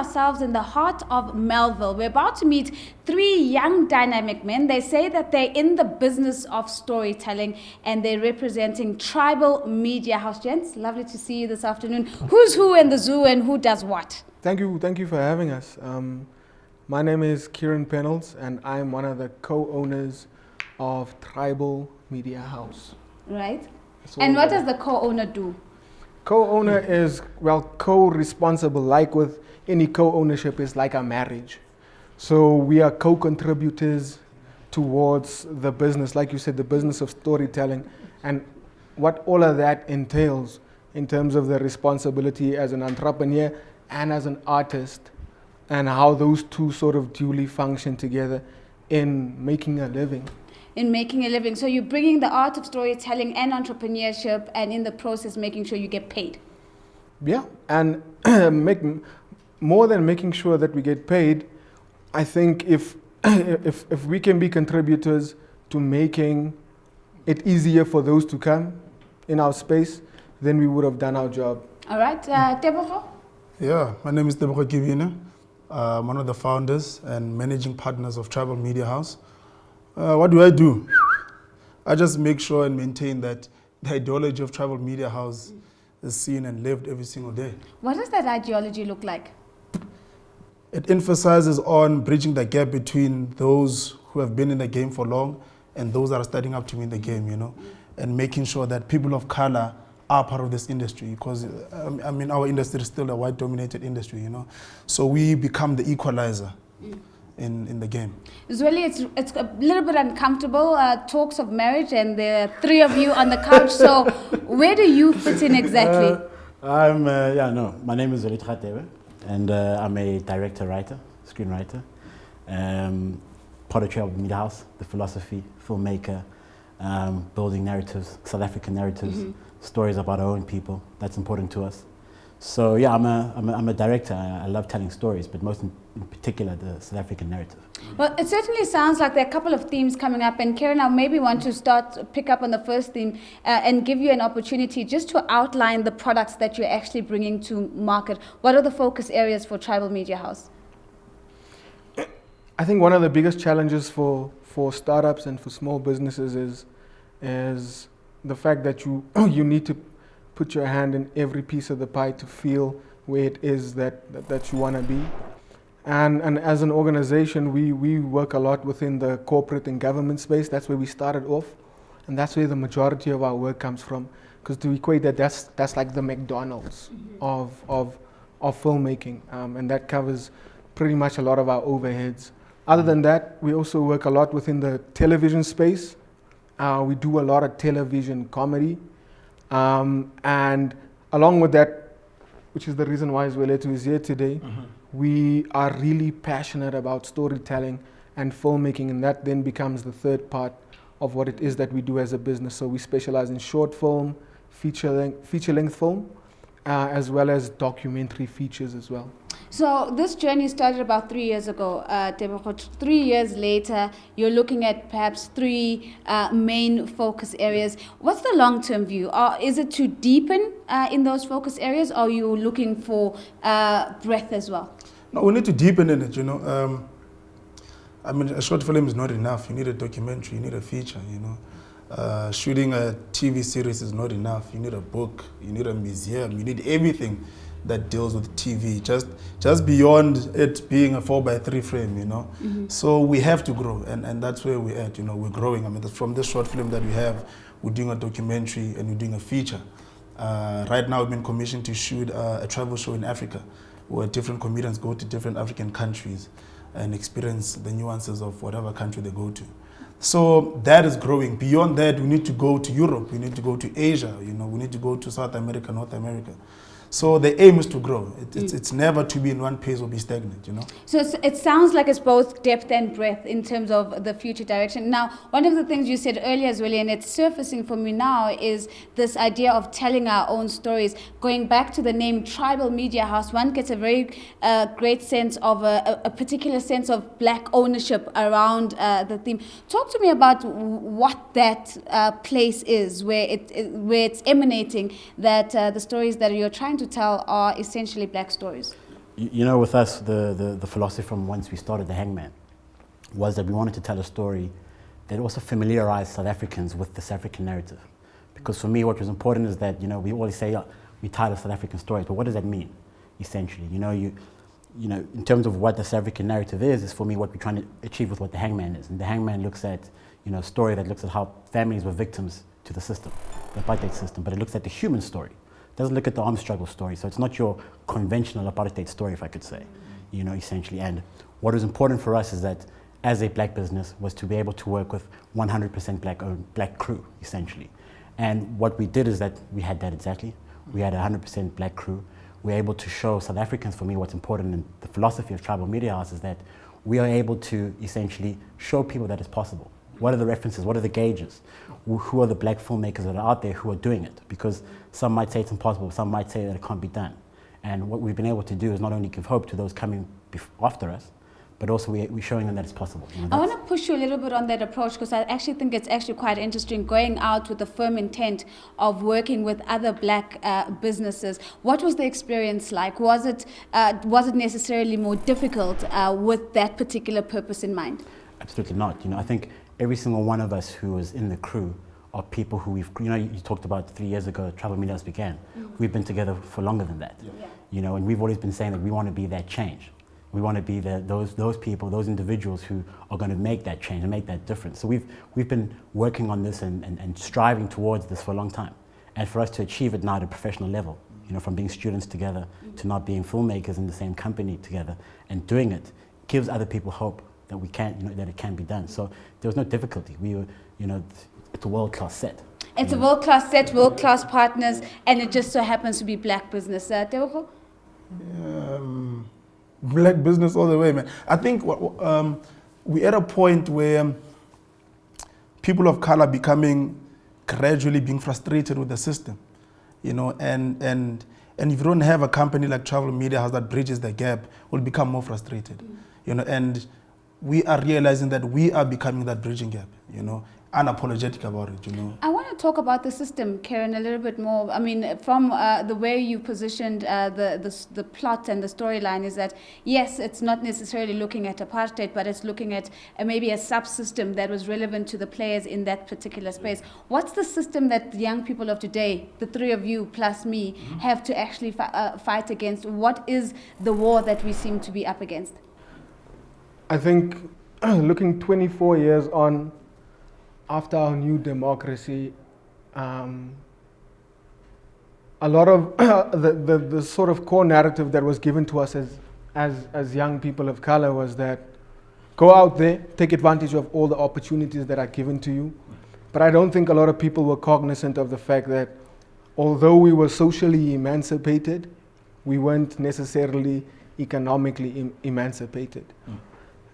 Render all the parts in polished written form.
ourselves in the heart of Melville. We're about to meet three young dynamic men. They say that they're in the business of storytelling and they're representing Tribal Media House. Gents, lovely to see you this afternoon. Who's who in the zoo and who does what? Thank you for having us. My name is Kieran Pennells and I'm one of the co-owners of Tribal Media House. Right. And what does the co-owner do? Co-owner is, well, co-responsible, like with any co-ownership, is like a marriage. So we are co-contributors towards the business, like you said, the business of storytelling, and what all of that entails in terms of the responsibility as an entrepreneur and as an artist, and how those two sort of duly function together in making a living. So you're bringing the art of storytelling and entrepreneurship, and in the process making sure you get paid. Yeah, and more than making sure that we get paid, I think if we can be contributors to making it easier for those to come in our space, then we would have done our job. All right, Tebogo? Yeah, my name is Tebogo Kibina. I'm one of the founders and managing partners of Tribal Media House. What do? I just make sure and maintain that the ideology of Tribal Media House is seen and lived every single day. What does that ideology look like? It emphasizes on bridging the gap between those who have been in the game for long and those that are starting up to win the game, you know, and making sure that people of color are part of this industry, because I mean our industry is still a white dominated industry, you know, so we become the equalizer in the game. Usually it's a little bit uncomfortable, talks of marriage, and there are three of you on the couch, so where do you fit in exactly? My name is Zolit Khatebe, and I'm a director, writer, screenwriter, part of Tribal Media House, the philosophy, filmmaker, building narratives, South African narratives, stories about our own people. That's important to us. So yeah, I'm a director. I love telling stories, but most in particular the South African narrative. Well, it certainly sounds like there are a couple of themes coming up, and Karen, I maybe want to pick up on the first theme and give you an opportunity just to outline the products that you're actually bringing to market. What are the focus areas for Tribal Media House? I think one of the biggest challenges for startups and for small businesses is the fact that you need to put your hand in every piece of the pie to feel where it is that you want to be. And as an organization, we work a lot within the corporate and government space. That's where we started off, and that's where the majority of our work comes from. Because to equate that's like the McDonald's of filmmaking, and that covers pretty much a lot of our overheads. Other than that, we also work a lot within the television space. We do a lot of television comedy. And along with that, which is the reason why Zweletu is here today, we are really passionate about storytelling and filmmaking, and that then becomes the third part of what it is that we do as a business. So we specialize in short film, feature-length film, as well as documentary features as well. So this journey started about 3 years ago. 3 years later, you're looking at perhaps three main focus areas. What's the long-term view? Is it to deepen in those focus areas, or are you looking for breadth as well? No, we need to deepen in it, you know. I mean, a short film is not enough. You need a documentary, you need a feature, you know. Shooting a TV series is not enough. You need a book, you need a museum, you need everything that deals with TV, just beyond it being a 4x3 frame, you know. So we have to grow, and that's where we're at, you know. We're growing. I mean, from this short film that we have, we're doing a documentary and we're doing a feature. Right now, we've been commissioned to shoot a travel show in Africa, where different comedians go to different African countries and experience the nuances of whatever country they go to. So that is growing. Beyond that, we need to go to Europe, we need to go to Asia, you know, we need to go to South America, North America. So the aim is to grow. It's never to be in one place or be stagnant, you know. So it sounds like it's both depth and breadth in terms of the future direction. Now, one of the things you said earlier as well, and it's surfacing for me now, is this idea of telling our own stories. Going back to the name Tribal Media House, one gets a very great sense of a particular sense of black ownership around the theme. Talk to me about what that place is, where it's emanating, that the stories that you're trying to tell are essentially black stories. You know, with us, the philosophy from once we started The Hangman was that we wanted to tell a story that also familiarized South Africans with the South African narrative. Because for me, what was important is that, you know, we always say we tell South African stories, but what does that mean, essentially? You know, in terms of what the South African narrative is for me what we're trying to achieve with what The Hangman is. And The Hangman looks at, you know, a story that looks at how families were victims to the system, the apartheid system, but it looks at the human story. It doesn't look at the armed struggle story. So it's not your conventional apartheid story, if I could say, you know, essentially. And what was important for us is that as a black business was to be able to work with 100% black crew, essentially. And what we did is that we had that exactly. We had a 100% black crew. We're able to show South Africans, for me, what's important in the philosophy of Tribal Media House is that we are able to essentially show people that it's possible. What are the references? What are the gauges? Who are the black filmmakers that are out there who are doing it? Because some might say it's impossible, some might say that it can't be done. And what we've been able to do is not only give hope to those coming after us, but also we're showing them that it's possible. You know, I want to push you a little bit on that approach because I actually think it's actually quite interesting going out with a firm intent of working with other black businesses. What was the experience like? Was it necessarily more difficult with that particular purpose in mind? Absolutely not. You know, I think every single one of us who was in the crew are people who we've, you know, you talked about 3 years ago, Tribal Media House began. We've been together for longer than that. Yeah. You know, and we've always been saying that we want to be that change. We want to be those people, those individuals who are going to make that change and make that difference. So we've been working on this and striving towards this for a long time. And for us to achieve it now at a professional level, you know, from being students together to not being filmmakers in the same company together and doing it, gives other people hope that we can, you know, that it can be done. So there was no difficulty. We were, you know, it's a world-class set. It's a world-class set, world-class partners, and it just so happens to be black business. Tebogo? Black business all the way, man. I think we're at a point where people of color gradually being frustrated with the system, you know, and if you don't have a company like Travel Media House that bridges the gap, we'll become more frustrated, you know, and we are realizing that we are becoming that bridging gap, you know, unapologetic about it, you know. I want to talk about the system, Karen, a little bit more. I mean, from the way you positioned the plot and the storyline is that, yes, it's not necessarily looking at apartheid, but it's looking at maybe a subsystem that was relevant to the players in that particular space. What's the system that the young people of today, the three of you plus me, have to actually fight against? What is the war that we seem to be up against? I think looking 24 years on, after our new democracy, a lot of the sort of core narrative that was given to us as young people of color was that go out there, take advantage of all the opportunities that are given to you. But I don't think a lot of people were cognizant of the fact that although we were socially emancipated, we weren't necessarily economically emancipated.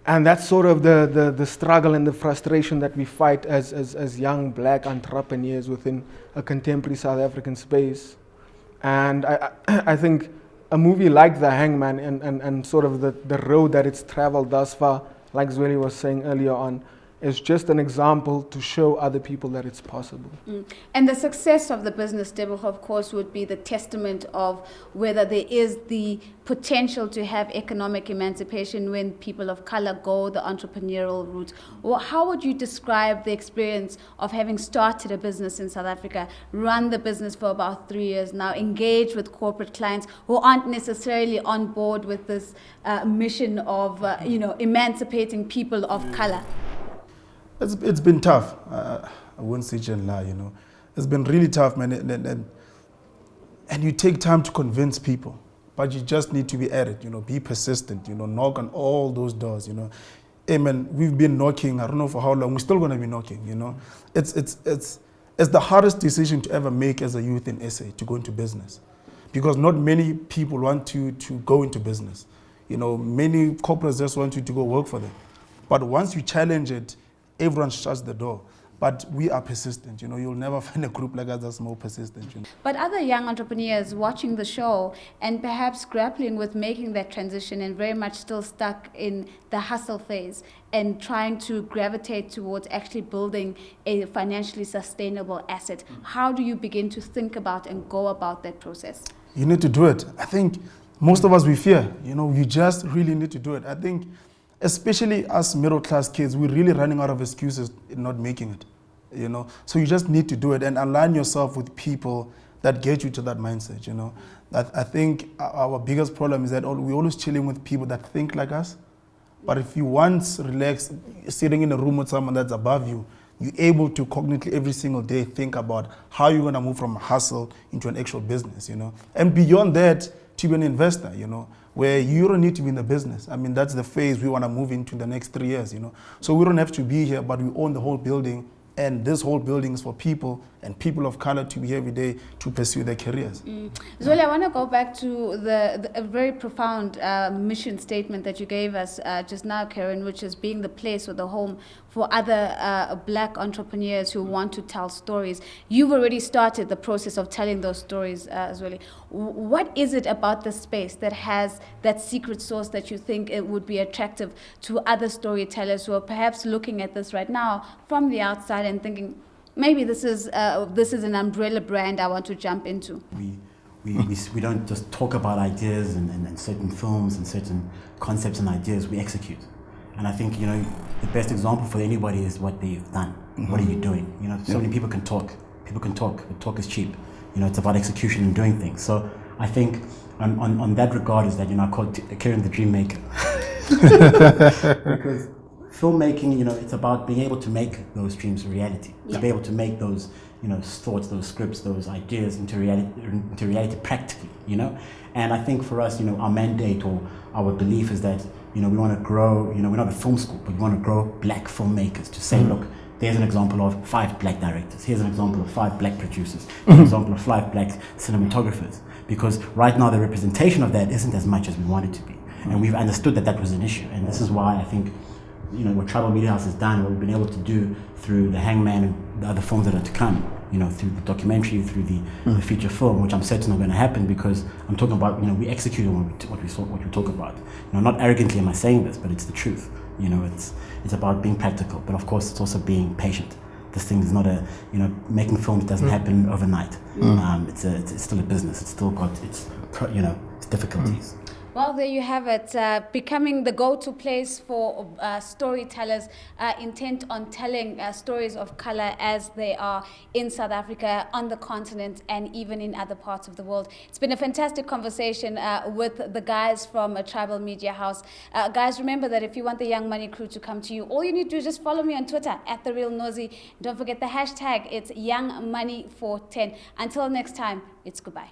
And that's sort of the struggle and the frustration that we fight as young black entrepreneurs within a contemporary South African space. And I think a movie like The Hangman and sort of the road that it's traveled thus far, like Zweli was saying earlier on, is just an example to show other people that it's possible. And the success of the business, Tebogo, of course, would be the testament of whether there is the potential to have economic emancipation when people of color go the entrepreneurial route. Or how would you describe the experience of having started a business in South Africa, run the business for about 3 years now, engage with corporate clients who aren't necessarily on board with this mission of emancipating people of color? It's been tough. I won't sit and lie, you know. It's been really tough, man. And you take time to convince people, but you just need to be at it, you know, be persistent, you know, knock on all those doors, you know. Hey, man, we've been knocking, I don't know for how long, we're still going to be knocking, you know. It's the hardest decision to ever make as a youth in SA, to go into business. Because not many people want to go into business. You know, many corporates just want you to go work for them. But once you challenge it, everyone shuts the door. But we are persistent, you know, you'll never find a group like us that's more persistent. You know? But other young entrepreneurs watching the show and perhaps grappling with making that transition and very much still stuck in the hustle phase and trying to gravitate towards actually building a financially sustainable asset, how do you begin to think about and go about that process? You need to do it. I think Most of us, we fear, you just really need to do it. I think, especially us middle-class kids, we're really running out of excuses in not making it, So you just need to do it and align yourself with people that get you to that mindset, I think our biggest problem is that we're always chilling with people that think like us. But if you once relax, sitting in a room with someone that's above you, you're able to cognitively every single day think about how you're going to move from a hustle into an actual business, And beyond that, to be an investor, where you don't need to be in the business. I mean, that's the phase we want to move into in the next 3 years, So we don't have to be here, but we own the whole building. And this whole building is for people and people of color to be here every day to pursue their careers. Zoli, I want to go back to a very profound mission statement that you gave us just now, Karen, which is being the place or the home for other black entrepreneurs who want to tell stories. You've already started the process of telling those stories, Zoli. What is it about the space that has that secret sauce that you think it would be attractive to other storytellers who are perhaps looking at this right now from the outside and thinking, maybe this is an umbrella brand I want to jump into? We don't just talk about ideas and certain films and certain concepts and ideas, we execute. And I think, the best example for anybody is what they've done. Mm-hmm. What are you doing? So many people can talk. People can talk, but talk is cheap. It's about execution and doing things. So I think on that regard is that, I call Karen the dream maker. Because filmmaking, it's about being able to make those dreams a reality. To be able to make those, thoughts, those scripts, those ideas into reality practically, And I think for us, our mandate or our belief is that, we want to grow, we're not a film school, but we want to grow black filmmakers to say, look, there's an example of 5 black directors. Here's an example of 5 black producers. Here's an example of 5 black cinematographers. Because right now the representation of that isn't as much as we want it to be. And we've understood that that was an issue. And this is why I think, what Tribal Media House has done, what we've been able to do through The Hangman and the other films that are to come, through the documentary, through the feature film, which I'm certain are going to happen because I'm talking about, we execute on what we talk about. Not arrogantly am I saying this, but it's the truth. It's about being practical, but of course it's also being patient. This thing is not making films doesn't happen overnight. It's still a business. It's still got its difficulties. Well, there you have it, becoming the go-to place for storytellers intent on telling stories of color as they are in South Africa, on the continent, and even in other parts of the world. It's been a fantastic conversation with the guys from Tribal Media House. Guys, remember that if you want the Young Money crew to come to you, all you need to do is just follow me on Twitter, @TheRealNozi. Don't forget the hashtag, it's YoungMoney410. Until next time, it's goodbye.